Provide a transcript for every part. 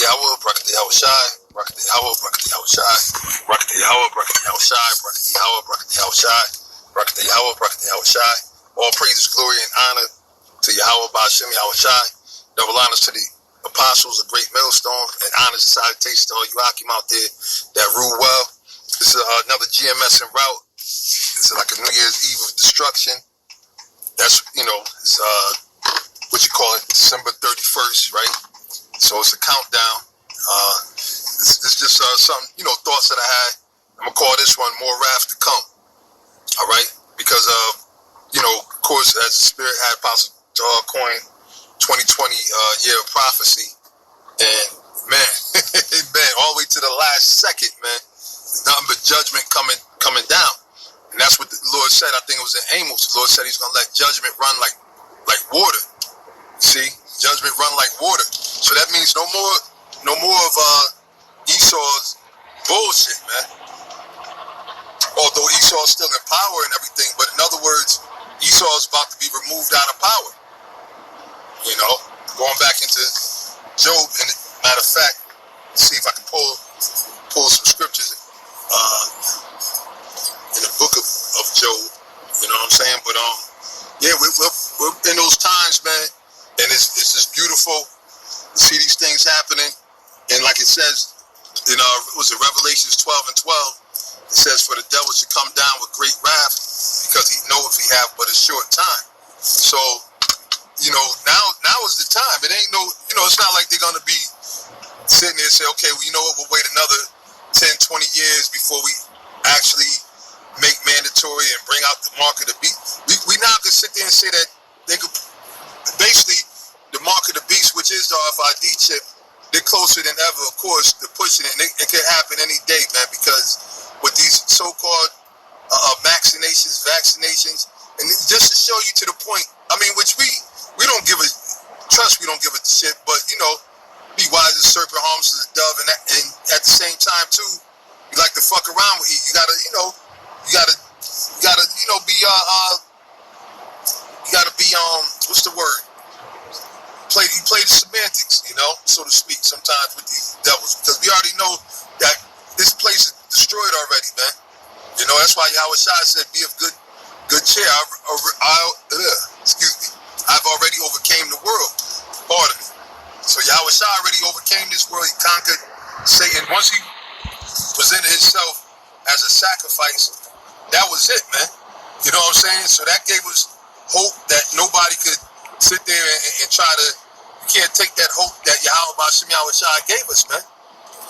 Yahweh, Bracket Yahweh Shai, Bracket Yahweh, Bracket Yahweh Shai, Bracket Yahweh, Bracket Yahweh Shai, Bracket Yahweh, Bracket Yahweh Shai, Bracket Yahweh, Bracket Yahweh Shai. All praises, glory, and honor to Yahweh Ba'Shem Yahweh Shai. Double honors to the apostles, a great millstone, and honors and salutations to all you Akim out there that rule well. This is another GMS en route. It's like a New Year's Eve of destruction. That's, it's what you call it, December 31st, right? So it's a countdown. It's just some, thoughts that I had. I'm going to call this one More Wrath to Come. All right? Because, of course, as the Spirit had Apostle coined 2020 year of prophecy. And, man, man, all the way to the last second, man, nothing but judgment coming down. And that's what the Lord said. I think it was in Amos. The Lord said he's going to let judgment run like water. See? Judgment run like water. So that means no more of Esau's bullshit, man. Although Esau's still in power and everything, but in other words, Esau's about to be removed out of power. Going back into Job, and matter of fact, let's see if I can pull some scriptures in the book of Job. You know what I'm saying? But yeah, we're in those times, man, and it's just beautiful to see these things happening. And like it says in Revelations 12 and 12, it says, "For the devil should come down with great wrath, because he knoweth he have but a short time." So, now is the time. It ain't it's not like they're gonna be sitting there and say, okay, well, you know what, we'll wait another 10, 20 years before we actually make mandatory and bring out the mark of the beast. We now can sit there and say that they could basically the mark of the beast, which is the RFID chip, they're closer than ever, of course, to pushing it. And it could happen any day, man, because with these so-called vaccinations, and just to show you to the point, which we don't give a trust, we don't give a shit, but be wise as a serpent, harmless as a dove, and at the same time too, you like to fuck around with it. You gotta be what's the word? You play the semantics, so to speak, sometimes with these devils, because we already know that this place is destroyed already, man. That's why Yahweh Shai said, "Be of good cheer. I've already overcame the world." Pardon me. So Yahweh Shai already overcame this world. He conquered Satan. Once he presented himself as a sacrifice, that was it, man. You know what I'm saying? So that gave us hope that nobody could sit there and try to. You can't take that hope that Yahweh Ba'Shem Yahweh Shai gave us, man.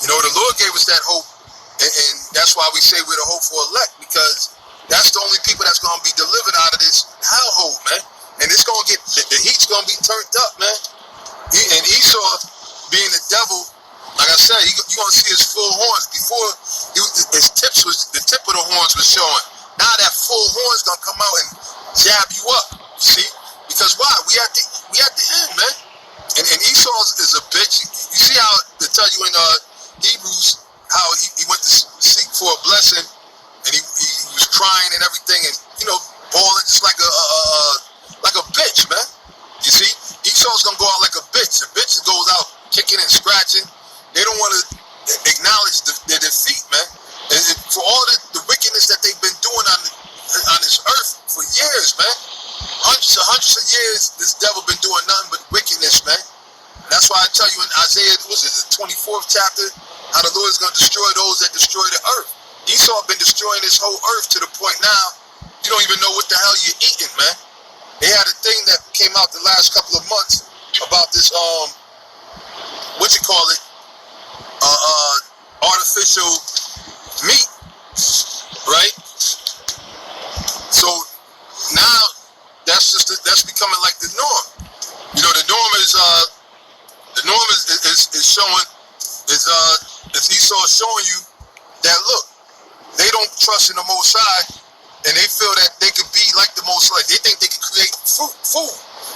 The Lord gave us that hope, and that's why we say we're the hopeful elect, because that's the only people that's going to be delivered out of this hellhole, man. And it's going to get, the heat's going to be turned up, man. And Esau, being the devil, like I said, you're going to see his full horns. Before, the tip of the horns was showing. Now that full horn's going to come out and jab you up, you see? Because why? We at the end, man. And Esau is a bitch. You see how they tell you in Hebrews how he went to seek for a blessing, and he was crying and everything, and bawling just like a bitch, man. You see, Esau's gonna go out like a bitch. A bitch goes out kicking and scratching. They don't want to acknowledge their defeat, man. And for all the wickedness that they've been doing on this earth for years, man. Hundreds of years, this devil been doing nothing but wickedness, man. And that's why I tell you in Isaiah, the 24th chapter, how the Lord is going to destroy those that destroy the earth. Esau been destroying this whole earth to the point now, you don't even know what the hell you're eating, man. They had a thing that came out the last couple of months about this, artificial meat, right? So now that's becoming like the norm. The norm is showing is Esau showing you that look, they don't trust in the Most High, and they feel that they could be like the Most High. They think they can create food,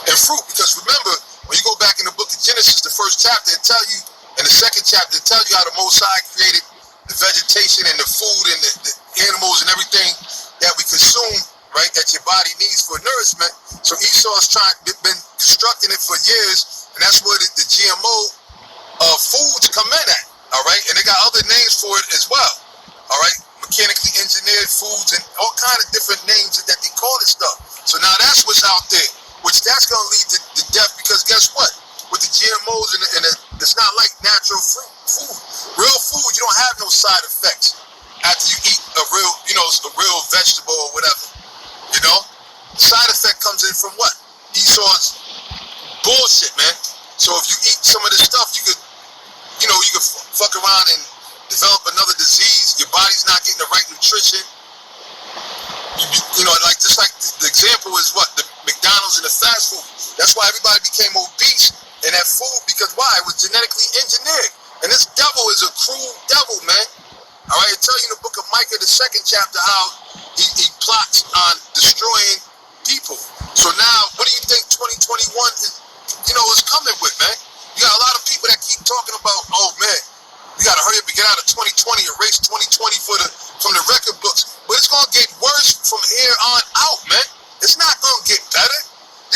because remember, when you go back in the book of Genesis, the first chapter, it tell you, and the second chapter, it tell you how the Most High created the vegetation and the food and the animals and everything that we consume, right, that your body needs for nourishment. So Esau's been constructing it for years, and that's where the GMO foods out there, which that's going to lead to death, because guess what? With the GMOs it's not like natural food. Real food, you don't have no side effects after you eat a real vegetable or whatever. You know, the side effect comes in from what? Esau's bullshit, man. So if you eat some of this stuff, you could fuck around and develop another disease. Your body's not getting the right nutrition. Just like the example is what? The McDonald's and the fast food. That's why everybody became obese in that food, because why? It was genetically engineered. And this devil is a cruel devil, man. All right, I tell you in the book of Micah, the 2nd chapter, how he plots on destroying people. So now, what do you think 2021 is coming with, man? You got a lot of people that keep talking about, oh man, we gotta hurry up and get out of 2020, erase 2020 from the record books. But it's gonna get worse from here on out, man. It's not gonna get better.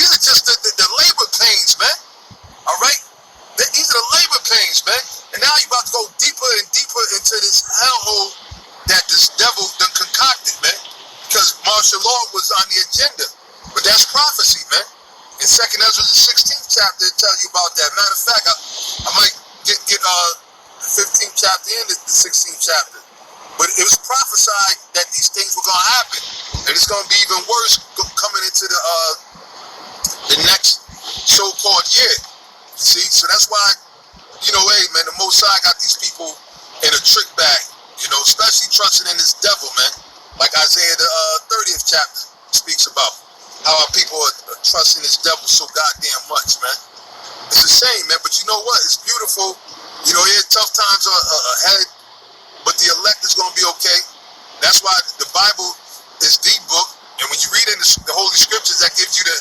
These are just the labor pains, man. All right? These are the labor pains, man. And now you're about to go deeper and deeper into this hellhole that this devil done concocted, man. Because martial law was on the agenda. But that's prophecy, man. In 2nd Ezra, the 16th chapter, it tells you about that. Matter of fact, I might get the 15th chapter and the 16th chapter. But it was prophesied that these things were going to happen. And it's going to be even worse coming into the next so-called year. You see? So that's why, hey, man, the Most High got these people in a trick bag, especially trusting in this devil, man. Like Isaiah, the 30th chapter speaks about how our people are trusting this devil so goddamn much, man. It's a shame, man, but you know what? It's beautiful. Tough times are ahead, but the elect is going to be okay. That's why the Bible is the book, and when you read in the Holy Scriptures, that gives you the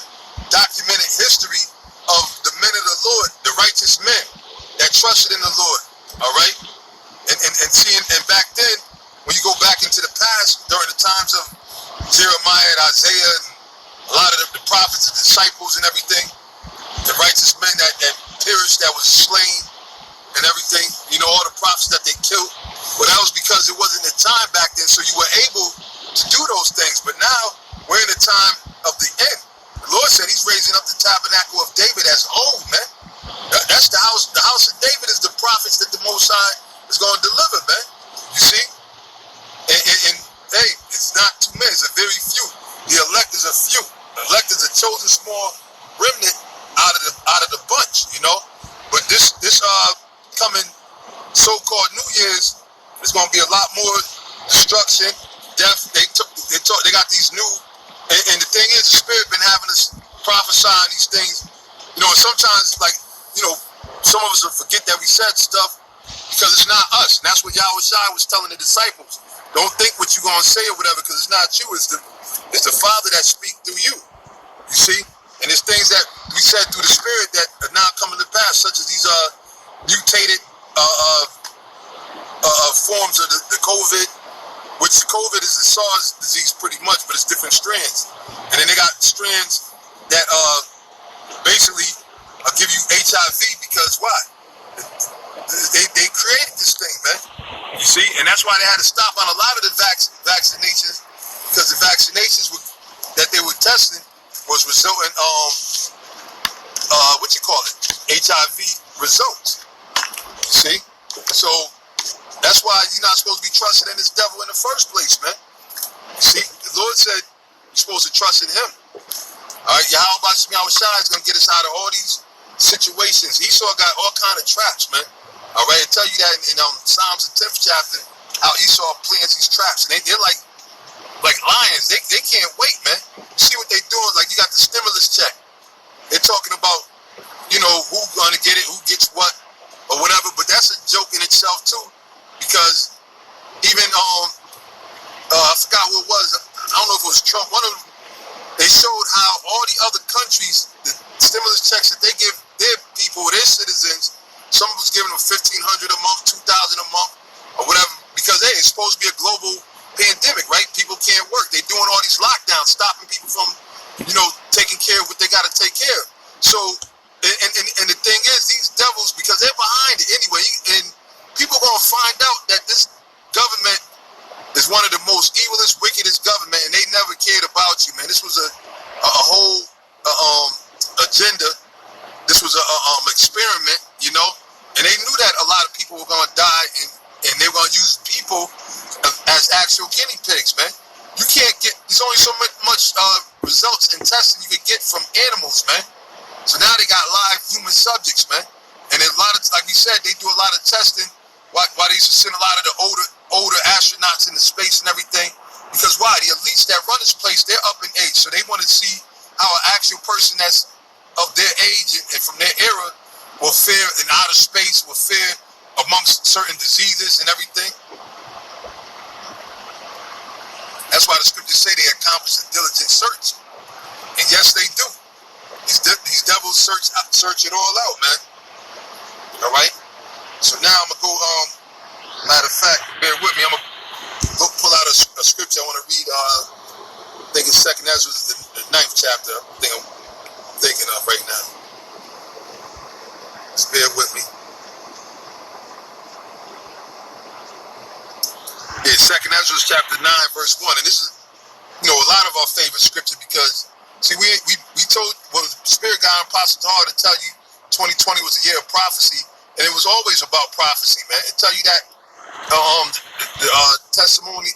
documented history of the men of the Lord, the righteous men that trusted in the Lord, all right? And back then, when you go back into the past, during the times of Jeremiah and Isaiah and a lot of the prophets and disciples and everything, the righteous men that perished, that was slain and everything, all the prophets that they killed. Well, that was because it wasn't the time back then, so you were able to do those things. But now, we're in the time of the end. The Lord said he's raising up the tabernacle of David as old, man. That's the house. The house of David is the prophets that the Most High is going to deliver, man. You see? And hey, it's not too many. It's a very few. The elect is a few. The elect is a chosen small remnant out of the bunch, But this coming so-called New Year's, there's going to be a lot more destruction, death. They got these new, and the thing is, the Spirit been having us prophesying these things, and sometimes, some of us will forget that we said stuff because it's not us, and that's what Yahweh Shai was telling the disciples. Don't think what you're going to say or whatever, because it's not you, it's the Father that speaks through you, you see? And there's things that we said through the Spirit that are now coming to pass, such as these mutated forms of the COVID, which the COVID is the SARS disease pretty much, but it's different strands. And then they got strands that basically give you HIV, because why? They created this thing, man. You see? And that's why they had to stop on a lot of the vaccinations, because the vaccinations that they were testing was resulting HIV results. You see? So that's why you're not supposed to be trusting in this devil in the first place, man. You see? The Lord said you're supposed to trust in him. All right, Yahweh Shai is going to get us out of all these situations. Esau got all kind of traps, man. All right, I tell you that in Psalms, the 10th chapter, how Esau plans these traps. And they're like lions. They can't wait, man. You see what they're doing? Like, you got the stimulus check. They're talking about, who's going to get it, who gets what, or whatever. But that's a joke in itself, too. Because even, I forgot who it was. I don't know if it was Trump. One of them, they showed how all the other countries, the stimulus checks that they give their people, their citizens, some was giving them $1,500 a month, $2,000 a month, or whatever, because hey, it's supposed to be a global pandemic, right? People can't work. They're doing all these lockdowns, stopping people from, taking care of what they got to take care of. So, and the thing is, these devils, because they're behind it anyway, and people are going to find out that this government is one of the most evilest, wickedest government, and they never cared about you, man. This was a whole this was a experiment, you know, and they knew that a lot of people were going to die, and they were going to use people as actual guinea pigs, man. You can't get, there's only so much results in testing you can get from animals, man. So now they got live human subjects, man. And a lot of, like we said, they do a lot of testing while they used to send a lot of the older astronauts into space and everything. Because why? The elites that run this place, they're up in age. So they want to see how an actual person that's of their age and from their era will fare in outer space, will fare amongst certain diseases and everything. That's why the scriptures say they accomplish a diligent search. And yes, they do. These devils search it all out, man. All right? So now I'm going to go, matter of fact, bear with me. I'm going to go pull out a scripture I want to read. I think it's 2nd Ezra, the 9th chapter. I think I'm thinking of right now. Just bear with me. Yeah, 2nd Ezra chapter 9, verse 1. And this is, you know, a lot of our favorite scripture because, see, we told, well, the Spirit got Apostle Tahar to tell you 2020 was a year of prophecy, and it was always about prophecy, man. It tell you that the testimony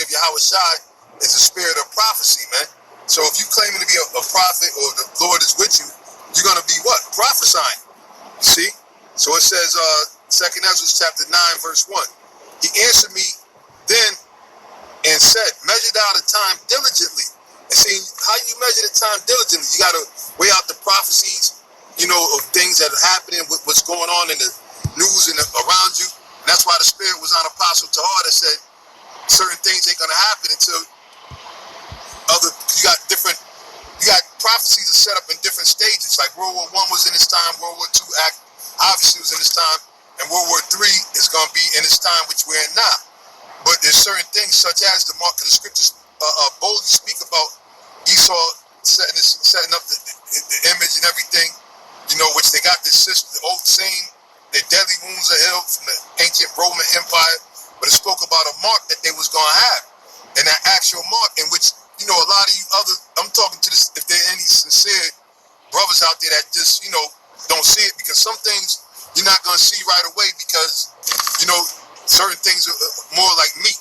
of Yahweh Shai is the spirit of prophecy, man. So if you claiming to be a prophet or the Lord is with you, you're going to be what? Prophesying. You see? So it says, 2nd Ezra chapter 9, verse 1. He answered me then and said, measure thou the time diligently. And see, how you measure the time diligently? You got to weigh out the prophecies, you know, of things that are happening, what's going on in the news and around you. And that's why the Spirit was on Apostle Tahar that said certain things ain't going to happen until you got prophecies are set up in different stages. Like World War I was in this time, World War II obviously was in this time, and World War III is going to be in this time, which we're in now. But there's certain things such as the mark of the scriptures boldly speak about Esau setting up the image and everything, you know, which they got this system, the old saying, their deadly wounds are healed from the ancient Roman Empire, but it spoke about a mark that they was going to have. And that actual mark in which, you know, a lot of you other, I'm talking to this, if there are any sincere brothers out there that just, you know, don't see it, because some things you're not going to see right away because, you know, certain things are more like meat.